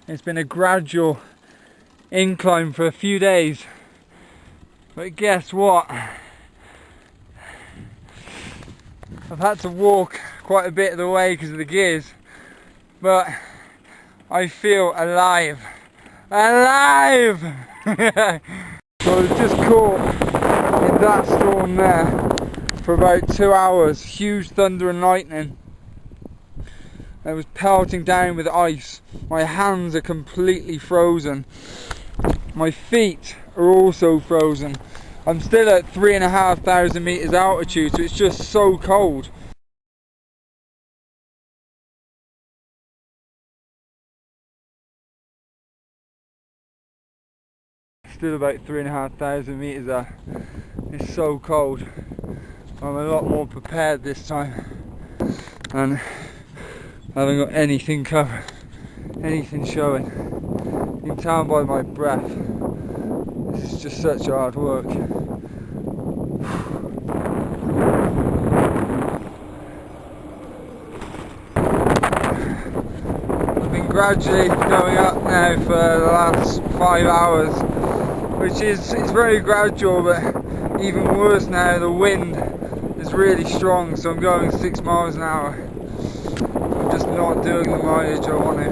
It's been a gradual incline for a few days, but guess what? I've had to walk quite a bit of the way because of the gears, but I feel alive. Alive! So I was just caught in that storm there for about 2 hours. Huge thunder and lightning. It was pelting down with ice. My hands are completely frozen. My feet are also frozen. I'm still at 3,500 meters altitude, so it's just so cold. Still about 3,500 meters there. It's so cold. I'm a lot more prepared this time, and I haven't got anything covered, anything showing. You can tell by my breath. This is just such hard work. I've been gradually going up now for the last 5 hours, which is it's very gradual, but even worse now, the wind is really strong, so I'm going 6 miles an hour. I'm just not doing the mileage I want to.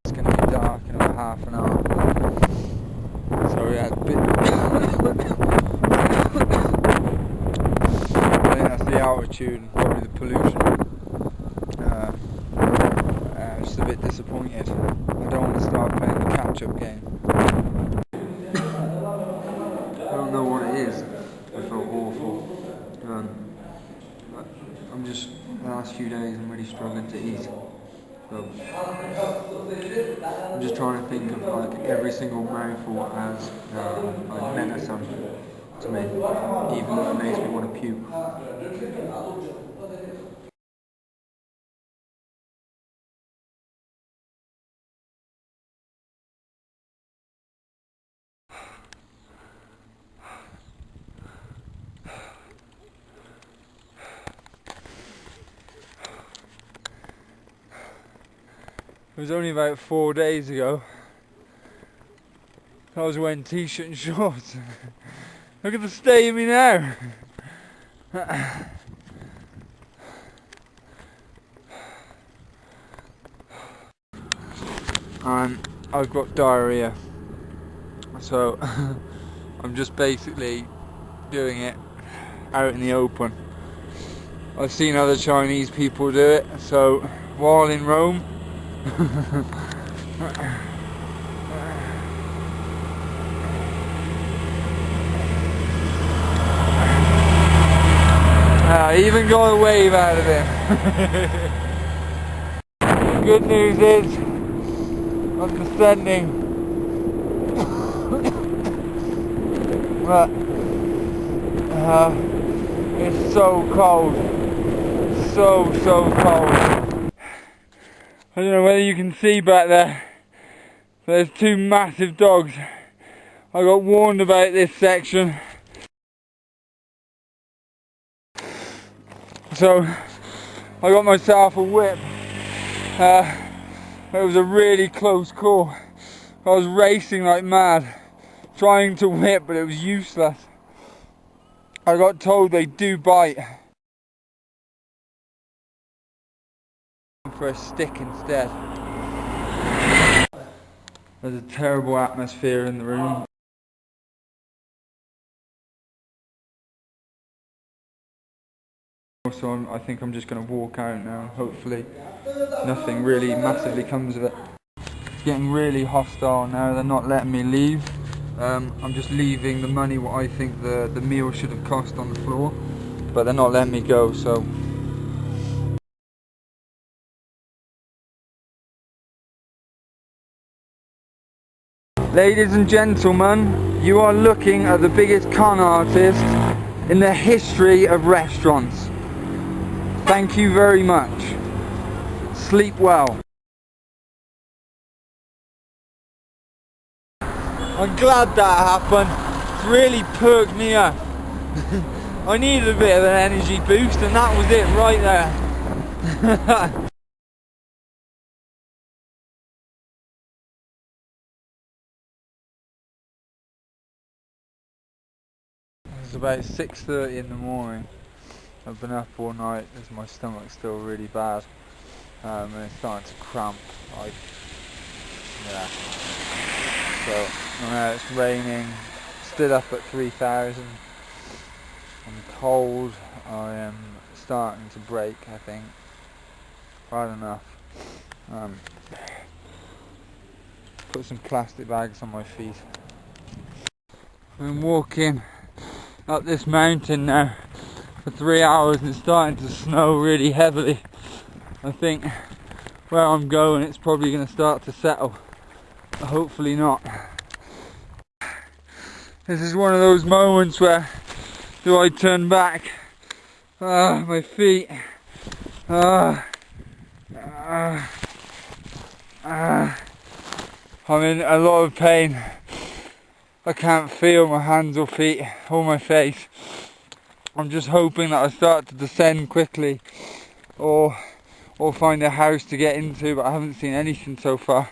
It's going to be dark in about half an hour. So yeah, I think that's the altitude and probably the pollution. I'm just a bit disappointed. I don't want to start playing the catch-up game. I don't know what it is. I feel awful. I'm just, the last few days I'm really struggling to eat. So I'm just trying to think of like every single mouthful as like medicine to me, even though it makes me want to puke. It was only about 4 days ago I was wearing t-shirt and shorts. Look at the state of me now. I've got diarrhea, so I'm just basically doing it out in the open. I've seen other Chinese people do it, so while in Rome, I even got a wave out of it. The good news is I'm descending, but it's so cold, so cold. I don't know whether you can see back there, there's 2 massive dogs. I got warned about this section, so I got myself a whip. It was a really close call. I was racing like mad, trying to whip, but it was useless. I got told they do bite. For a stick instead. There's a terrible atmosphere in the room. So I think I'm just going to walk out now. Hopefully nothing really massively comes of it. It's getting really hostile now. They're not letting me leave. I'm just leaving the money what I think the meal should have cost on the floor, but they're not letting me go, so ladies and gentlemen, you are looking at the biggest con artist in the history of restaurants. Thank you very much. Sleep well. I'm glad that happened. It's really perked me up. I needed a bit of an energy boost, and that was it right there. It's about 6:30 in the morning. I've been up all night as my stomach's still really bad, and it's starting to cramp. Like, yeah. So now it's raining. Still up at 3,000. I'm cold. I am starting to break, I think. Right enough. Put some plastic bags on my feet. I've been walking up this mountain now for 3 hours and it's starting to snow really heavily. I think where I'm going it's probably going to start to settle. But hopefully not. This is one of those moments where do I turn back? My feet. I'm in a lot of pain. I can't feel my hands or feet or my face. I'm just hoping that I start to descend quickly or find a house to get into, but I haven't seen anything so far.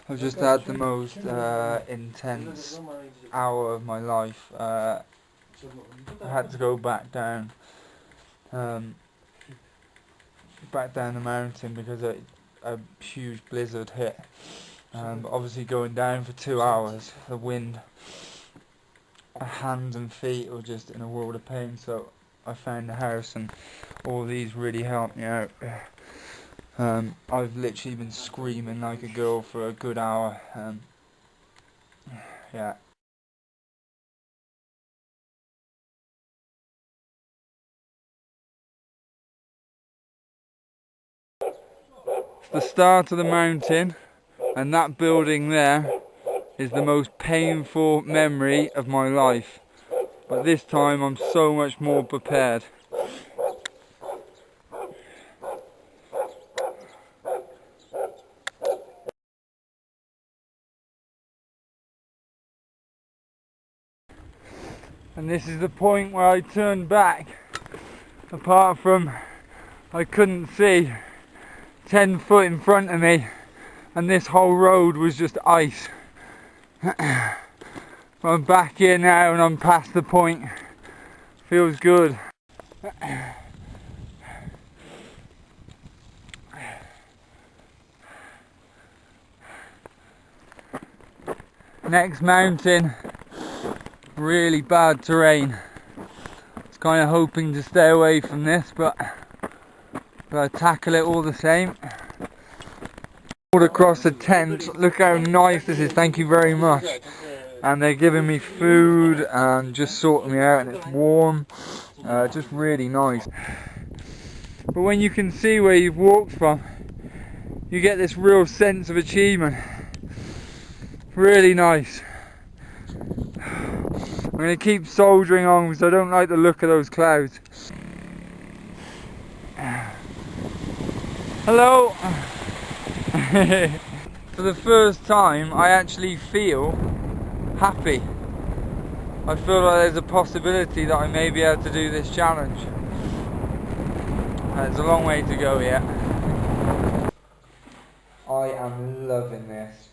I've just had the most intense hour of my life. I had to go back down the mountain because a huge blizzard hit. But obviously going down for 2 hours, the wind, my hands and feet were just in a world of pain. So I found a house and all these really helped me out. I've literally been screaming like a girl for a good hour. Yeah. The start of the mountain, and that building there is the most painful memory of my life. But this time I'm so much more prepared. And this is the point where I turned back. Apart from I couldn't see 10 foot in front of me and this whole road was just ice. I'm back here now and I'm past the point. Feels good. Next mountain, really bad terrain. I was kind of hoping to stay away from this, but I tackle it all the same. All across the tent. Look how nice this is. Thank you very much. And they're giving me food and just sorting me out, and it's warm. Just really nice. But when you can see where you've walked from, you get this real sense of achievement. Really nice. I'm going to keep soldiering on because I don't like the look of those clouds. Hello! For the first time I actually feel happy. I feel like there's a possibility that I may be able to do this challenge. There's a long way to go yet. I am loving this.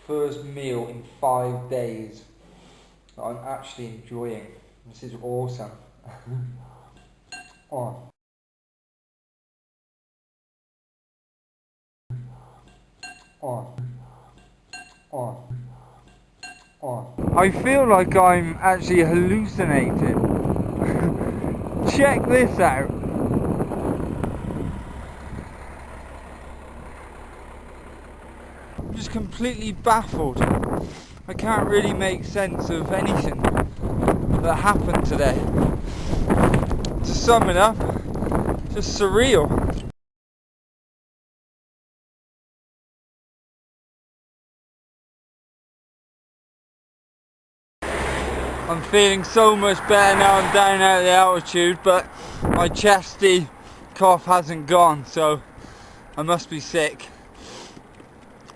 First meal in 5 days that I'm actually enjoying. This is awesome. Oh. Oh. Oh. Oh. I feel like I'm actually hallucinating. Check this out. I'm just completely baffled. I can't really make sense of anything that happened today. To sum it up, just surreal. I'm feeling so much better now I'm down at the altitude, but my chesty cough hasn't gone, so I must be sick.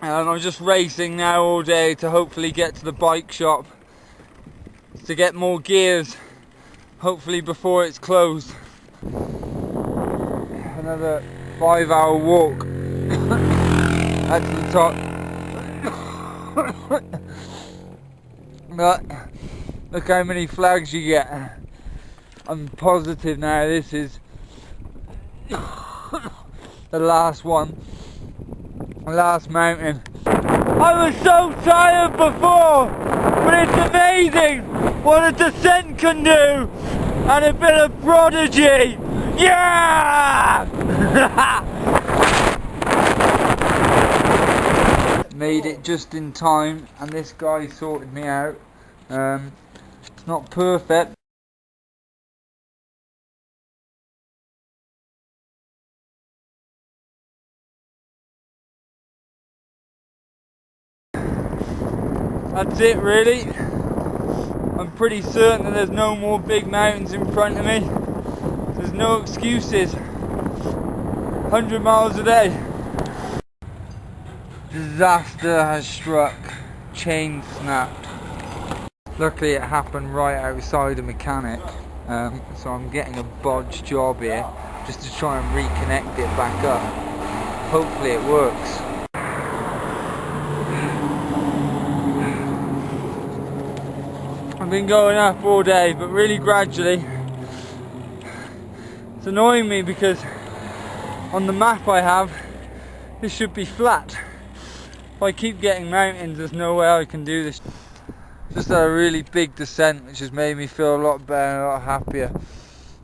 And I'm just racing now all day to hopefully get to the bike shop to get more gears, hopefully before it's closed. another 5-hour walk up to the top. But look how many flags you get. I'm positive now this is the last one, the last mountain. I was so tired before, but it's amazing what a descent can do, and a bit of prodigy. Yeah! Made it just in time, and this guy sorted me out. It's not perfect. That's it really. I'm pretty certain that there's no more big mountains in front of me. There's no excuses. 100 miles a day. Disaster has struck. Chain snapped. Luckily it happened right outside a mechanic. So I'm getting a bodge job here just to try and reconnect it back up. Hopefully it works. I've been going up all day, but really gradually. It's annoying me because on the map I have, this should be flat. If I keep getting mountains, there's no way I can do this. Just had a really big descent, which has made me feel a lot better and a lot happier.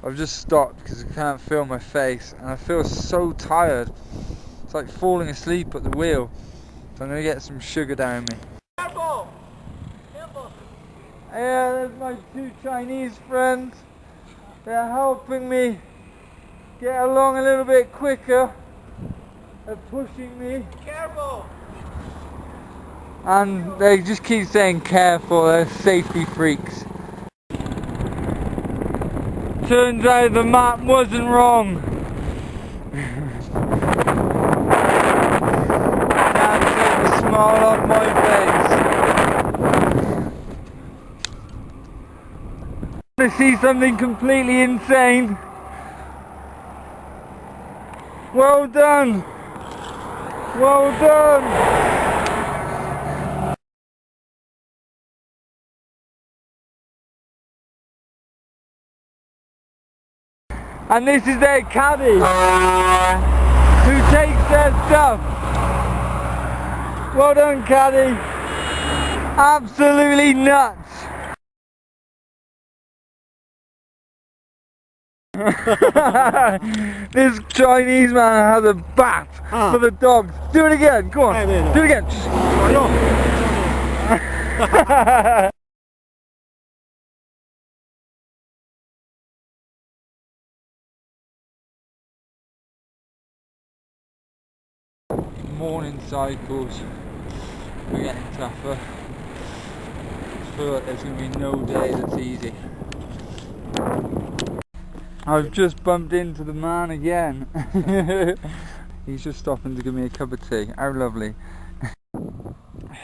I've just stopped because I can't feel my face, and I feel so tired. It's like falling asleep at the wheel. So I'm going to get some sugar down me. Careful! Careful! Yeah, there's my 2 Chinese friends. They're helping me get along a little bit quicker. They're pushing me. Careful! And they just keep saying careful, they're safety freaks. Turns out the map wasn't wrong. Can't take the smile off my face. To see something completely insane. Well done! Well done! And this is their caddy who takes their stuff. Well done, caddy. Absolutely nuts. This Chinese man has a bath for the dogs. Do it again, go on. Do it again. Morning cycles, we're getting tougher. I feel like there's going to be no day that's easy. I've just bumped into the man again. He's just stopping to give me a cup of tea. How lovely.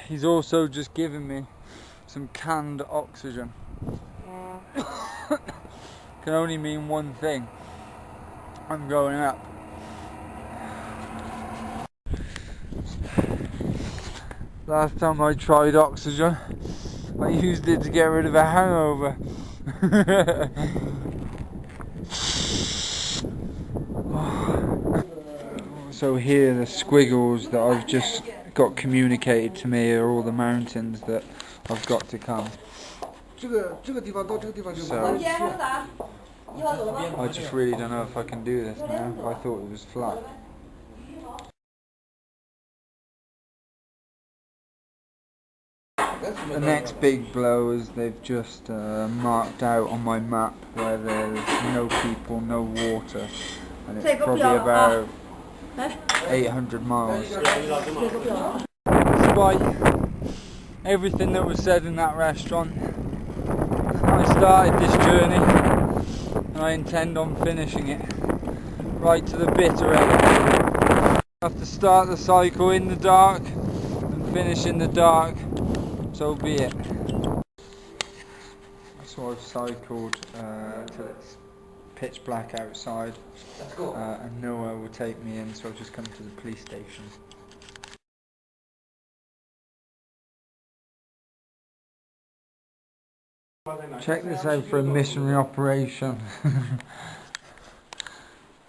He's also just given me some canned oxygen. Can only mean one thing. I'm going up. Last time I tried oxygen, I used it to get rid of a hangover. So here the squiggles that I've just got communicated to me are all the mountains that I've got to come. So I just really don't know if I can do this now. I thought it was flat. The next big blow is they've just marked out on my map where there's no people, no water, and it's probably about 800 miles. Despite everything that was said in that restaurant, I started this journey and I intend on finishing it right to the bitter end. I have to start the cycle in the dark and finish in the dark. So be it. So I've cycled till it's pitch black outside, and nowhere will take me in, so I've just come to the police station. Check this out for a missionary operation.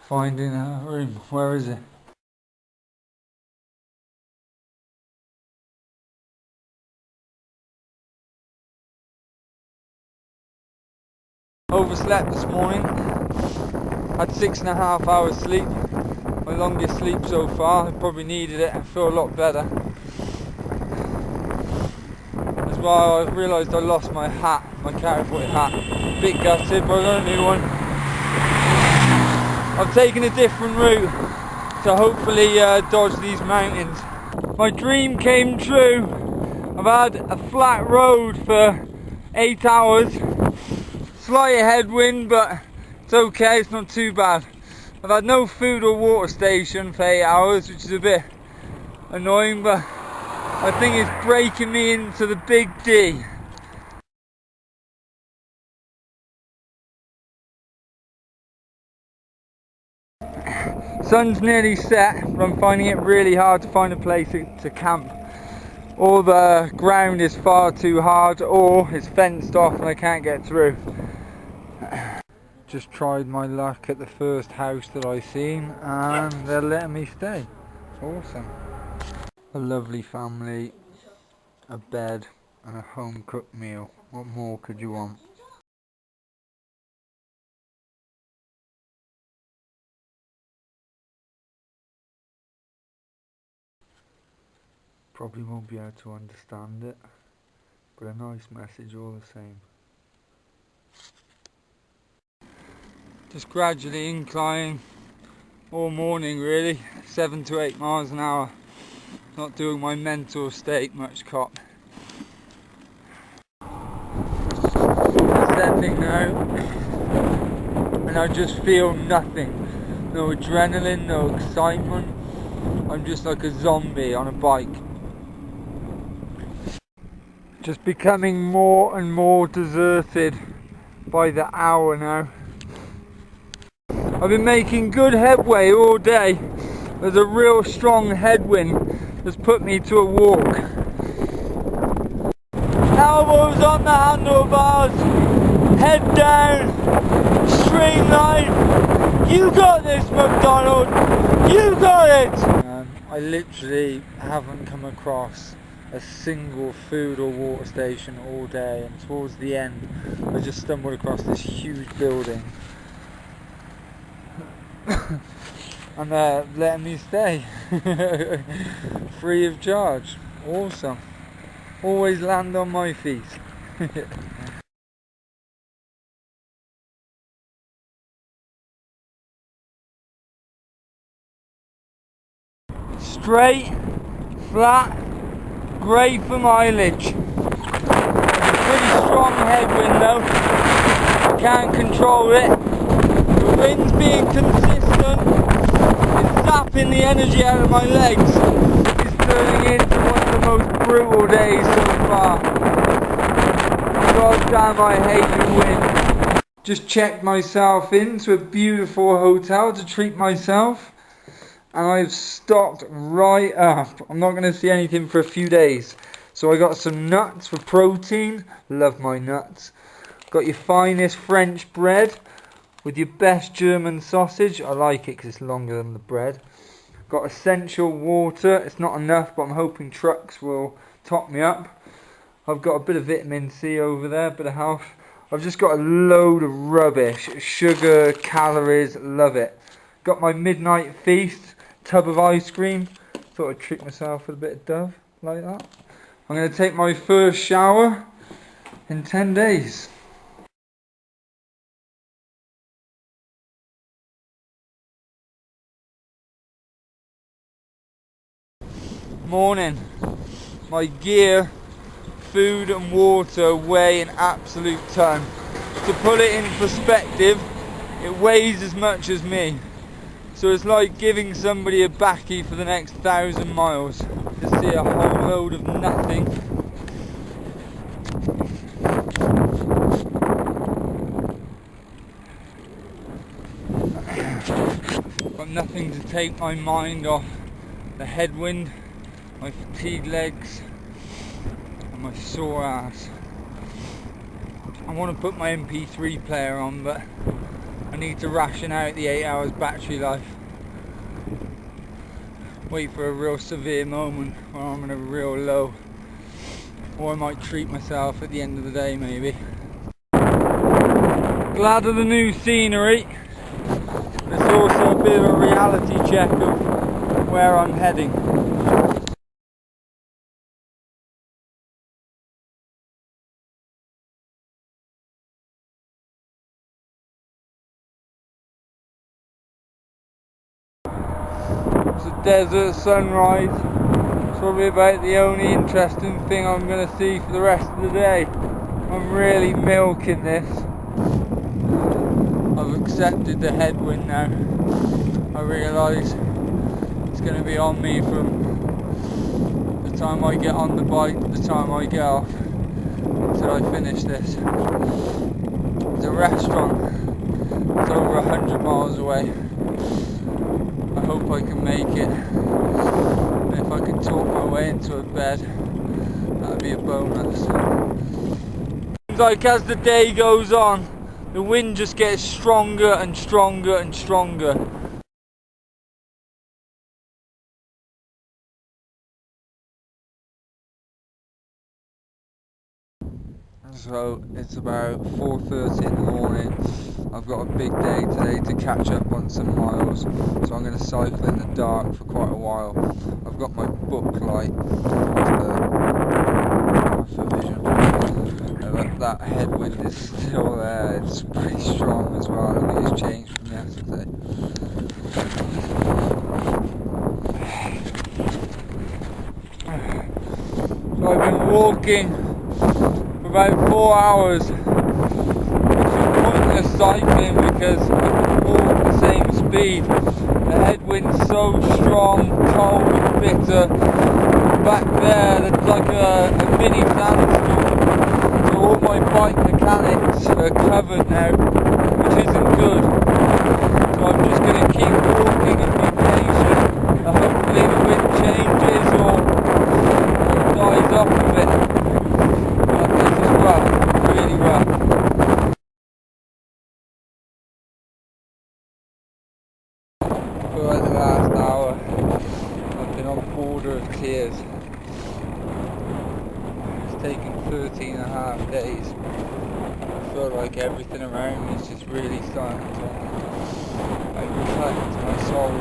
Finding a room. Where is it? Overslept this morning. Had 6.5 hours sleep. My longest sleep so far. I probably needed it. I feel a lot better. As well, I realised I lost my hat, my cowboy hat. Bit gutted, but I got a new one. I've taken a different route to hopefully dodge these mountains. My dream came true. I've had a flat road for 8 hours. Slight headwind, but it's okay, it's not too bad. I've had no food or water station for 8 hours, which is a bit annoying, but I think it's breaking me into the big D. Sun's nearly set, but I'm finding it really hard to find a place to camp. All the ground is far too hard, or it's fenced off and I can't get through. Just tried my luck at the first house that I seen, and they're letting me stay. Awesome. A lovely family, a bed and a home cooked meal. What more could you want? Probably won't be able to understand it, but a nice message all the same. Just gradually inclining all morning really, 7 to 8 miles an hour. Not doing my mental state much cop. Descending now, and I just feel nothing. No adrenaline, no excitement. I'm just like a zombie on a bike. Just becoming more and more deserted by the hour now. I've been making good headway all day. There's a real strong headwind that's put me to a walk. Elbows on the handlebars, head down, streamline. You got this, McDonald. You got it. I literally haven't come across a single food or water station all day, and towards the end I just stumbled across this huge building and they're letting me stay free of charge. Awesome. Always land on my feet. Straight, flat, great for mileage. It's a pretty strong headwind though. I can't control it. The wind's being consistent. It's zapping the energy out of my legs. It's turning into one of the most brutal days so far. God damn, I hate the wind. Just checked myself into a beautiful hotel to treat myself. And I've stocked right up. I'm not going to see anything for a few days. So I got some nuts for protein. Love my nuts. Got your finest French bread with your best German sausage. I like it because it's longer than the bread. Got essential water. It's not enough, but I'm hoping trucks will top me up. I've got a bit of vitamin C over there, a bit of health. I've just got a load of rubbish. Sugar, calories, love it. Got my midnight feast. Tub of ice cream. Thought I'd treat myself with a bit of Dove, like that. I'm going to take my first shower in 10 days. Morning. My gear, food and water weigh an absolute ton. To put it in perspective, it weighs as much as me. So it's like giving somebody a baccy for the next 1,000 miles. Just see a whole load of nothing. Got nothing to take my mind off the headwind, my fatigued legs and my sore ass. I want to put my MP3 player on, but I need to ration out the 8 hours battery life. Wait for a real severe moment where I'm in a real low, or I might treat myself at the end of the day maybe. Glad of the new scenery. It's also a bit of a reality check of where I'm heading. It's a desert sunrise. It's probably about the only interesting thing I'm going to see for the rest of the day. I'm really milking this. I've accepted the headwind now. I realise it's going to be on me from the time I get on the bike to the time I get off until I finish this. There's a restaurant. It's over 100 miles away. I hope I can make it. And if I can talk my way into a bed, that'd be a bonus. Seems like as the day goes on, the wind just gets stronger and stronger and stronger. So it's about 4:30 in the morning. I've got a big day today to catch up on some miles, so I'm going to cycle in the dark for quite a while. I've got my book light for vision. That headwind is still there. It's pretty strong as well. I think it's changed from yesterday. So I've been walking for about 4 hours, which is pointless cycling because I can walk at the same speed. The headwind's so strong, cold and bitter. Back there, there's like a mini sandstorm. So all my bike mechanics are covered now, which isn't good. So I'm just going to keep walking and be patient. And hopefully the wind changes or dies off a bit. But this is rough, really rough. For like the last hour, I've been on the border of tears. It's taken 13 and a half days. I feel like everything around me is just really starting to reflect my soul.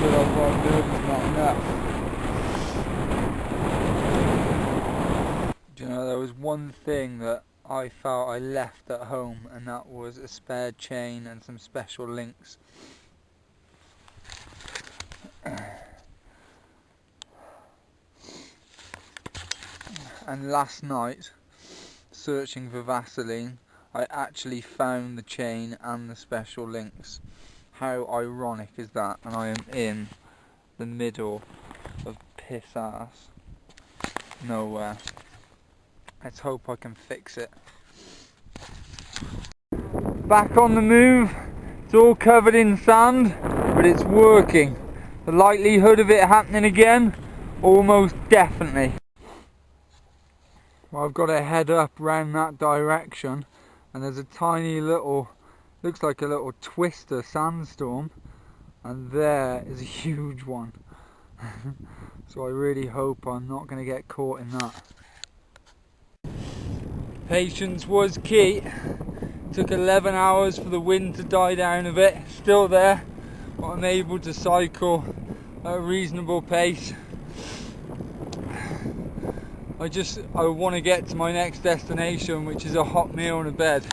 But what I'm doing is not enough. Do you know, there was one thing that I felt I left at home, and that was a spare chain and some special links. And last night, searching for Vaseline, I actually found the chain and the special links. How ironic is that? And I am in the middle of piss ass nowhere. Let's hope I can fix it. Back on the move. It's all covered in sand, but it's working. The likelihood of it happening again? Almost definitely. Well, I've got to head up round that direction, and there's a tiny little, looks like a little twister sandstorm, and there is a huge one. So I really hope I'm not going to get caught in that. Patience was key. Took 11 hours for the wind to die down a bit. Still there, but I'm able to cycle at a reasonable pace. I want to get to my next destination, which is a hot meal and a bed.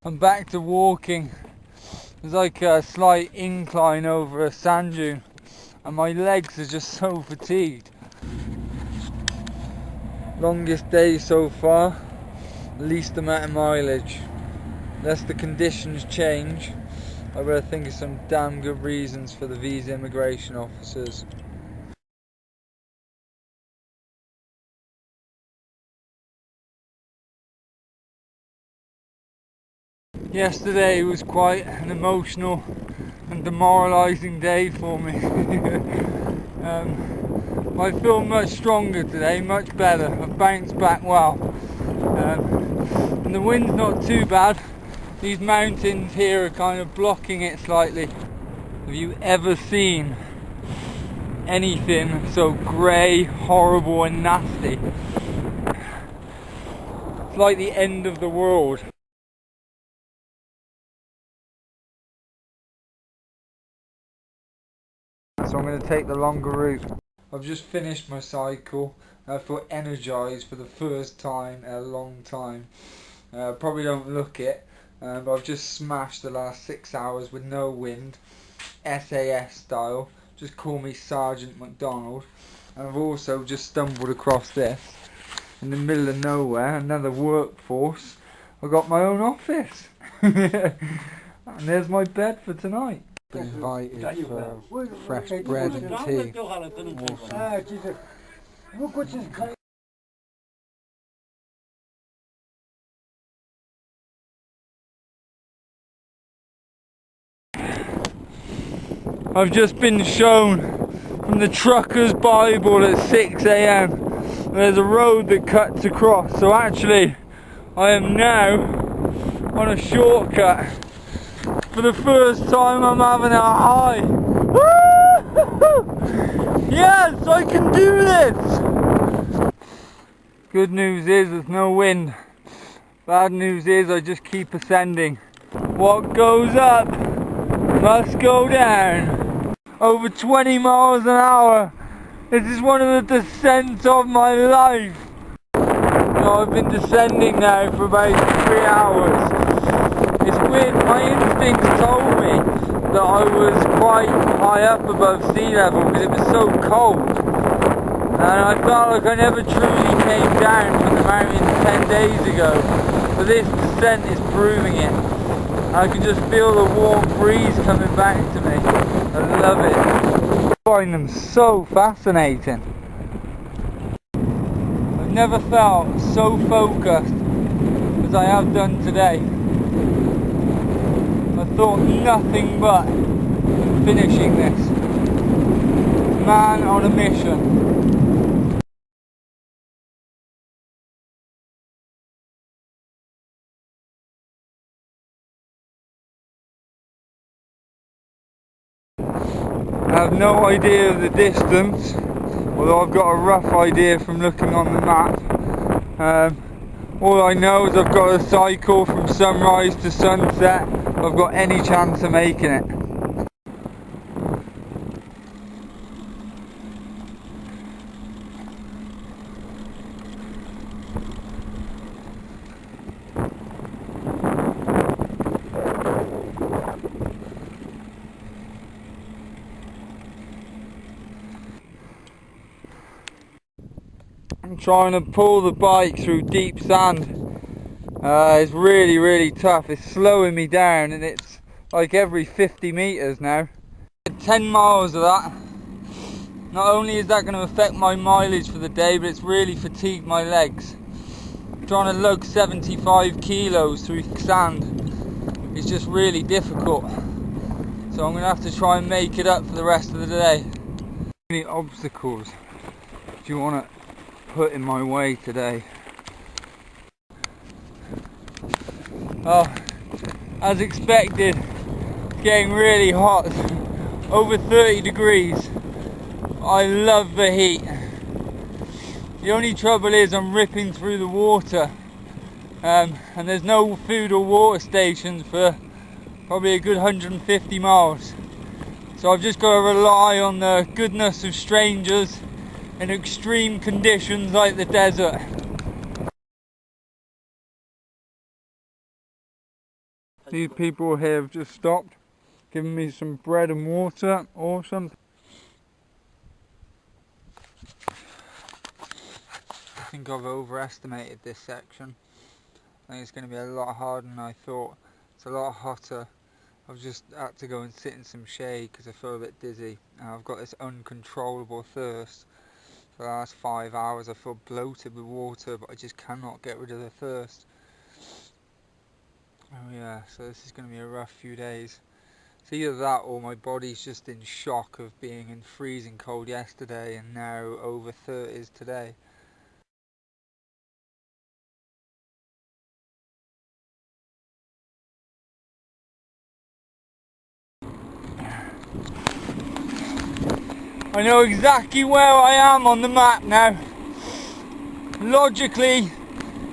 I'm back to walking. There's like a slight incline over a sand dune, and my legs are just so fatigued. Longest day so far, least amount of mileage. Unless the conditions change, I better think of some damn good reasons for the visa immigration officers. Yesterday was quite an emotional and demoralising day for me. I feel much stronger today, much better. I've bounced back well. And the wind's not too bad. These mountains here are kind of blocking it slightly. Have you ever seen anything so grey, horrible and nasty? It's like the end of the world. So I'm going to take the longer route. I've just finished my cycle. I feel energised for the first time in a long time. Probably don't look it, but I've just smashed the last 6 hours with no wind, SAS style. Just call me Sergeant McDonald. And I've also just stumbled across this in the middle of nowhere, another workforce. I've got my own office. And there's my bed for tonight. Been invited for fresh bread and tea. Awesome. I've just been shown from the Trucker's Bible at 6 AM. There's a road that cuts across, so actually I am now on a shortcut. For the first time I'm having a high. Woo! Yes, I can do this! Good news is there's no wind. Bad news is I just keep ascending. What goes up must go down. Over 20 miles an hour. This is one of the descents of my life. I've been descending now for about 3 hours. It's weird, my instincts told me that I was quite high up above sea level because it was so cold. And I felt like I never truly came down from the mountain 10 days ago. But this descent is proving it. I can just feel the warm breeze coming back to me. I love it. I find them so fascinating. I've never felt so focused as I have done today. I thought nothing but finishing this. Man on a mission. I have no idea of the distance, although I've got a rough idea from looking on the map. All I know is I've got to cycle from sunrise to sunset if I've got any chance of making it. I'm trying to pull the bike through deep sand. It's really tough. It's slowing me down, and it's like every 50 meters now. 10 miles of that. Not only is that going to affect my mileage for the day, but it's really fatigued my legs. Trying to lug 75 kilos through sand is just really difficult. So I'm going to have to try and make it up for the rest of the day. Any obstacles do you want to put in my way today? Oh, as expected, getting really hot, over 30 degrees. I love the heat. The only trouble is I'm ripping through the water, and there's no food or water stations for probably a good 150 miles. So I've just got to rely on the goodness of strangers in extreme conditions like the desert. These people here have just stopped, giving me some bread and water. Awesome. I think I've overestimated this section. I think it's going to be a lot harder than I thought. It's a lot hotter. I've just had to go and sit in some shade because I feel a bit dizzy. I've got this uncontrollable thirst. For the last 5 hours I feel bloated with water, but I just cannot get rid of the thirst. Oh yeah, so this is going to be a rough few days. It's either that or my body's just in shock of being in freezing cold yesterday and now over 30s today. I know exactly where I am on the map now. Logically,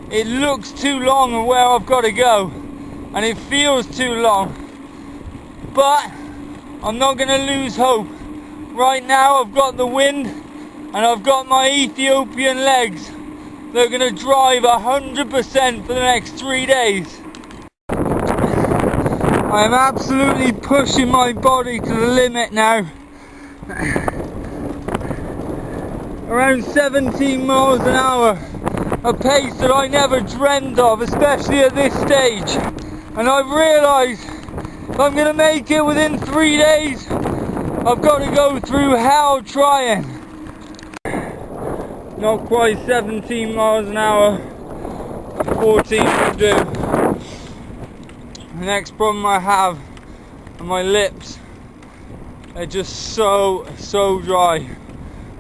it looks too long and where I've got to go, and it feels too long, but I'm not going to lose hope. Right now I've got the wind and I've got my Ethiopian legs. They're going to drive 100% for the next 3 days. I am absolutely pushing my body to the limit now. Around 17 miles an hour, a pace that I never dreamed of, especially at this stage. And I've realised if I'm going to make it within 3 days, I've got to go through hell trying. Not quite 17 miles an hour, 14 will do. The next problem I have are my lips. They're just so dry.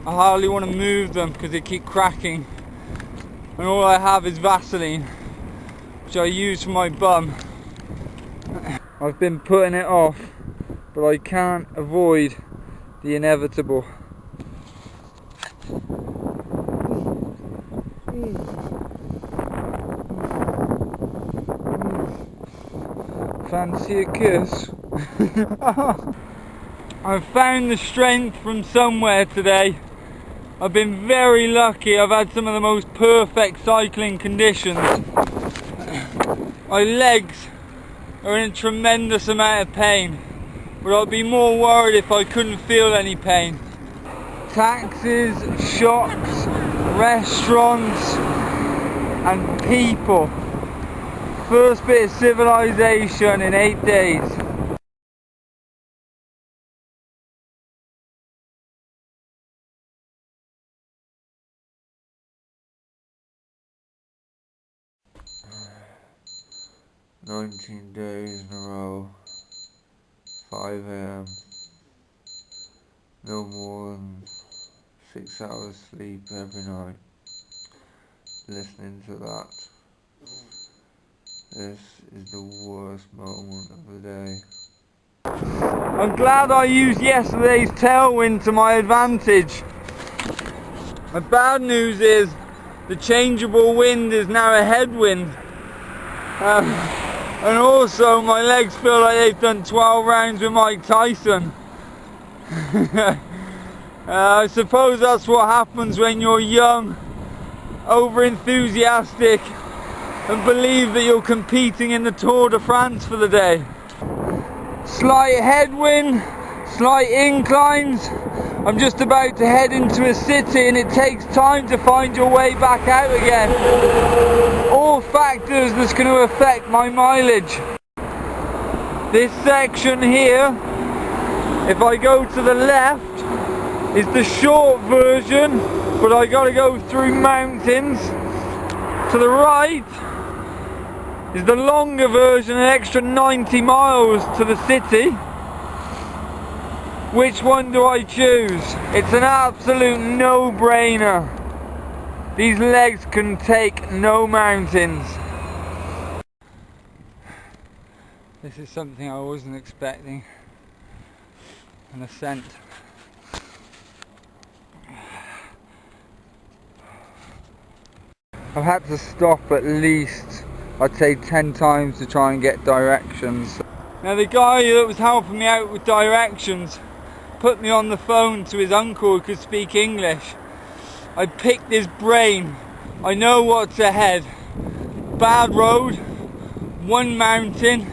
I hardly want to move them because they keep cracking. And all I have is Vaseline, which I use for my bum. I've been putting it off, but I can't avoid the inevitable. Fancy a kiss? I've found the strength from somewhere today. I've been very lucky. I've had some of the most perfect cycling conditions. My legs are in a tremendous amount of pain, but I'd be more worried if I couldn't feel any pain. Taxis, shops, restaurants and people. First bit of civilization in 8 days. "19 days in a row, 5 AM, no more than 6 hours sleep every night. Listening to that, this is the worst moment of the day." I'm glad I used yesterday's tailwind to my advantage. The bad news is the changeable wind is now a headwind. And also my legs feel like they've done 12 rounds with Mike Tyson. I suppose that's what happens when you're young, over-enthusiastic, and believe that you're competing in the Tour de France for the day. Slight headwind, slight inclines. I'm just about to head into a city and it takes time to find your way back out again. All factors that's going to affect my mileage. This section here, if I go to the left, is the short version, but I got to go through mountains. To the right is the longer version, an extra 90 miles to the city. Which one do I choose? It's an absolute no-brainer. These legs can take no mountains. This is something I wasn't expecting. An ascent. I've had to stop at least, I'd say 10 times to try and get directions. Now the guy that was helping me out with directions put me on the phone to his uncle who could speak English. I picked his brain. I know what's ahead. Bad road, one mountain,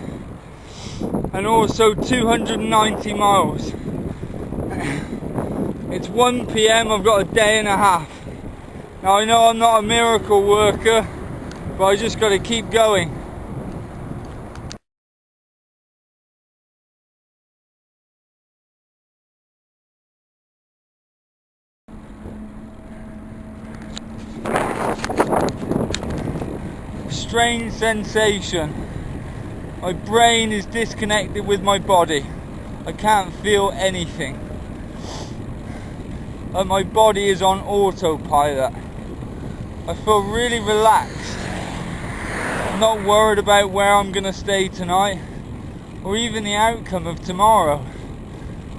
and also 290 miles. It's 1 PM, I've got a day and a half. Now I know I'm not a miracle worker, but I just got to keep going. Strange sensation. My brain is disconnected with my body. I can't feel anything. And my body is on autopilot. I feel really relaxed. I'm not worried about where I'm going to stay tonight, or even the outcome of tomorrow.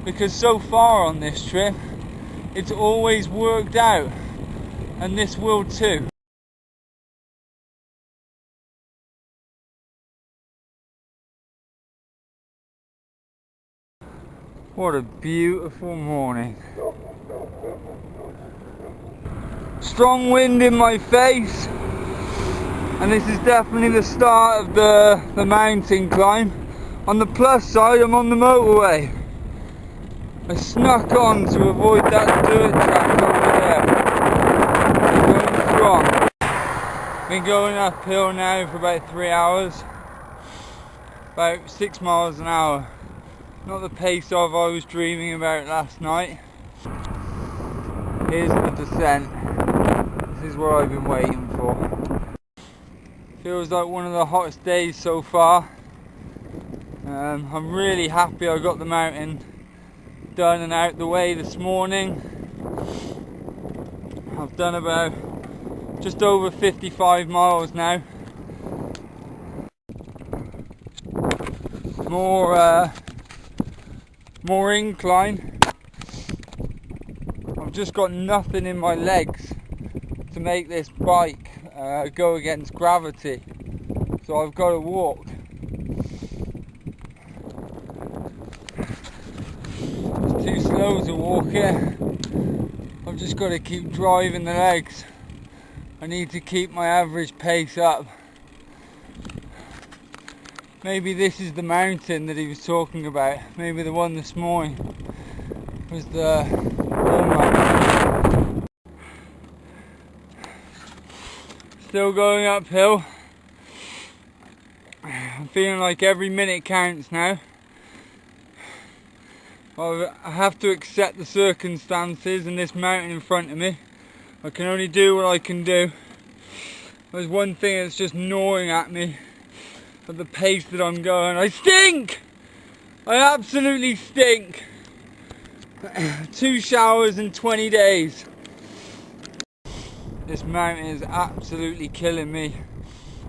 Because so far on this trip, it's always worked out. And this will too. What a beautiful morning. Strong wind in my face, and this is definitely the start of the mountain climb. On the plus side, I'm on the motorway. I snuck on to avoid that dirt track over there. Going strong. Been going uphill now for about 3 hours, about 6 miles an hour. Not the pace of I was dreaming about last night. Here's the descent. This is what I've been waiting for. Feels like one of the hottest days so far. I'm really happy I got the mountain done and out the way this morning. I've done about just over 55 miles now. More incline. I've just got nothing in my legs to make this bike go against gravity, so I've got to walk. It's too slow to walk here. I've just got to keep driving the legs. I need to keep my average pace up. Maybe this is the mountain that he was talking about. Maybe the one this morning was the mountain. Still going uphill. I'm feeling like every minute counts now. I have to accept the circumstances and this mountain in front of me. I can only do what I can do. There's one thing that's just gnawing at me. At the pace that I'm going, I stink! I absolutely stink! 2 showers in 20 days. This mountain is absolutely killing me.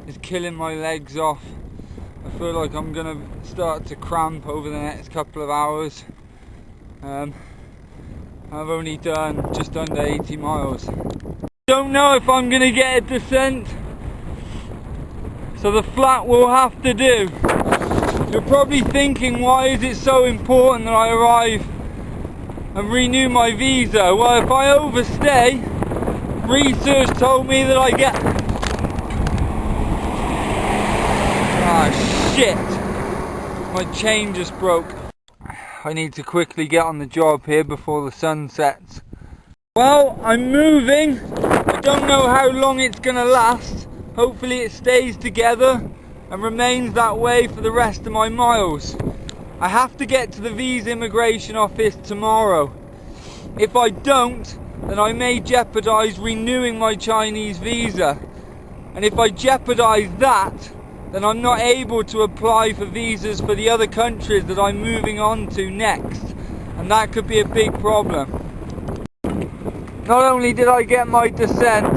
It's killing my legs off. I feel like I'm gonna start to cramp over the next couple of hours. I've only done just under 80 miles. Don't know if I'm gonna get a descent, so the flat will have to do. You're probably thinking, why is it so important that I arrive and renew my visa? Well, if I overstay, research told me that I get... Ah, shit! My chain just broke. I need to quickly get on the job here before the sun sets. Well, I'm moving. I don't know how long it's gonna last. Hopefully it stays together and remains that way for the rest of my miles. I have to get to the visa immigration office tomorrow. If I don't, then I may jeopardise renewing my Chinese visa. And if I jeopardise that, then I'm not able to apply for visas for the other countries that I'm moving on to next. And that could be a big problem. Not only did I get my descent,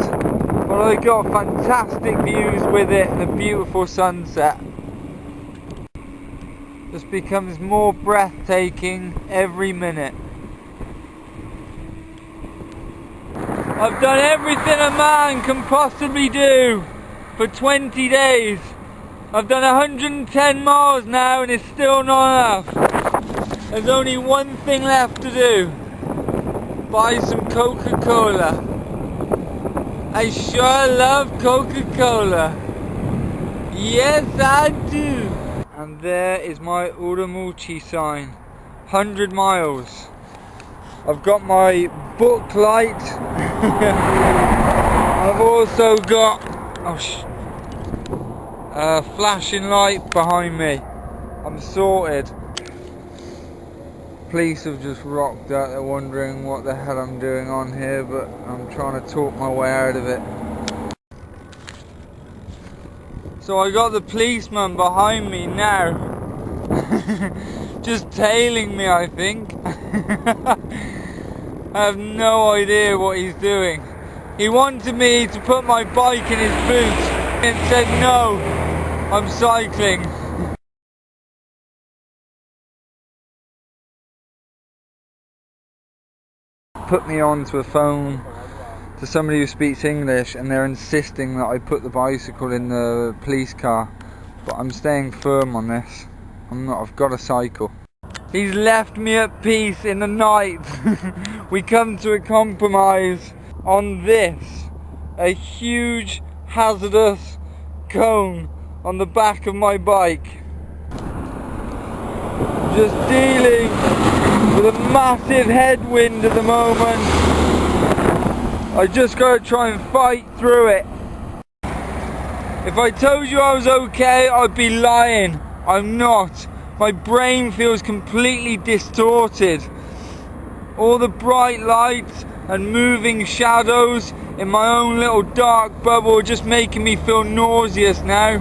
but I got fantastic views with it and a beautiful sunset. Just becomes more breathtaking every minute. I've done everything a man can possibly do for 20 days. I've done 110 miles now and it's still not enough. There's only one thing left to do. Buy some Coca-Cola. I sure love Coca-Cola. Yes, I do. And there is my Uramuchi sign. 100 miles. I've got my book light. I've also got a flashing light behind me. I'm sorted. Police have just rocked out. They're wondering what the hell I'm doing on here, but I'm trying to talk my way out of it. So I got the policeman behind me now. Just tailing me, I think. I have no idea what he's doing. He wanted me to put my bike in his boot and said no, I'm cycling. Put me onto a phone to somebody who speaks English, and they're insisting that I put the bicycle in the police car, but I'm staying firm on this. I'm not, I've got to cycle. He's left me at peace in the night. We come to a compromise on this, a huge hazardous cone on the back of my bike. Just dealing with a massive headwind at the moment. I just gotta try and fight through it. If I told you I was okay, I'd be lying. I'm not. My brain feels completely distorted. All the bright lights and moving shadows in my own little dark bubble are just making me feel nauseous now.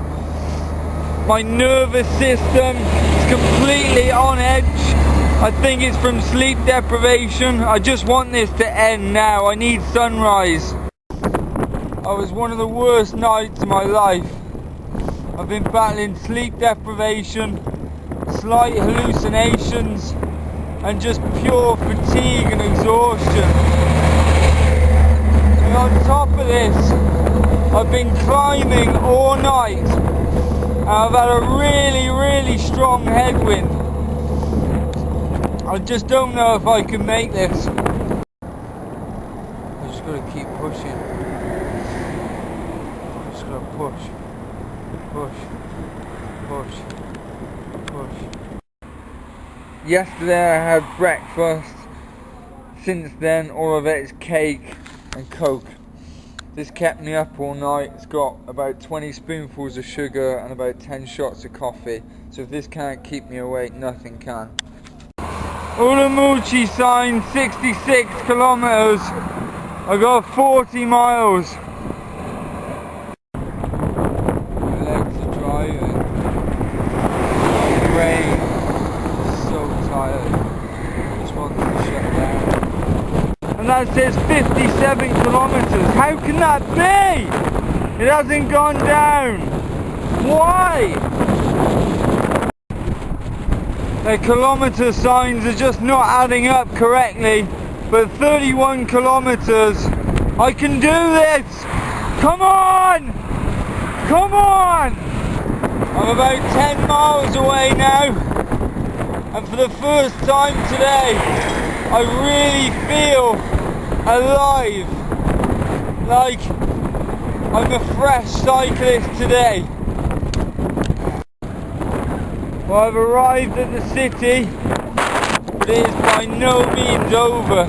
My nervous system is completely on edge. I think it's from sleep deprivation. I just want this to end now. I need sunrise. I was one of the worst nights of my life. I've been battling sleep deprivation, slight hallucinations, and just pure fatigue and exhaustion. And on top of this, I've been climbing all night, and I've had a really strong headwind. I just don't know if I can make this. I just gotta keep pushing. I just gotta push. Yesterday I had breakfast. Since then all of it is cake and Coke. This kept me up all night. It's got about 20 spoonfuls of sugar and about 10 shots of coffee. So if this can't keep me awake, nothing can. Ulamuchi sign, 66 kilometers. I got 40 miles. My legs are driving. My brain is so tired. I just want to shut down. And that says 57 kilometers. How can that be? It hasn't gone down. Why? The kilometre signs are just not adding up correctly, but 31 kilometres, I can do this! Come on! Come on! I'm about 10 miles away now, and for the first time today, I really feel alive, like I'm a fresh cyclist today. Well, I've arrived at the city, but it is by no means over.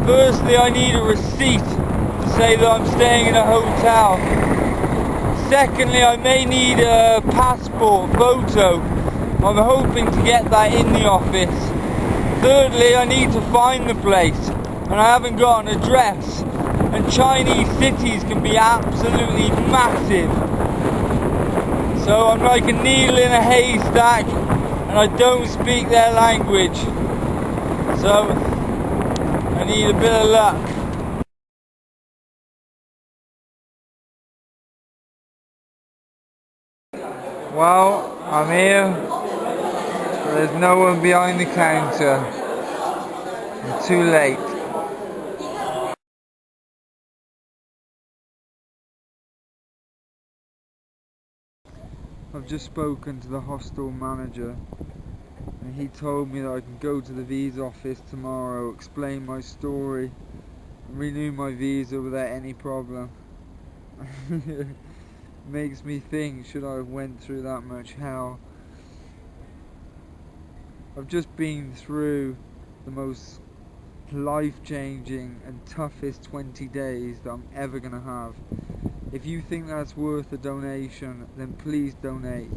Firstly, I need a receipt to say that I'm staying in a hotel. Secondly, I may need a passport photo. I'm hoping to get that in the office. Thirdly, I need to find the place, and I haven't got an address. And Chinese cities can be absolutely massive. So I'm like a needle in a haystack, and I don't speak their language. So I need a bit of luck. Well, I'm here, but there's no one behind the counter. I'm too late. I've just spoken to the hostel manager, and he told me that I can go to the visa office tomorrow, explain my story, and renew my visa without any problem. Makes me think, should I have went through that much hell? I've just been through the most life-changing and toughest 20 days that I'm ever gonna have. If you think that's worth a donation, then please donate.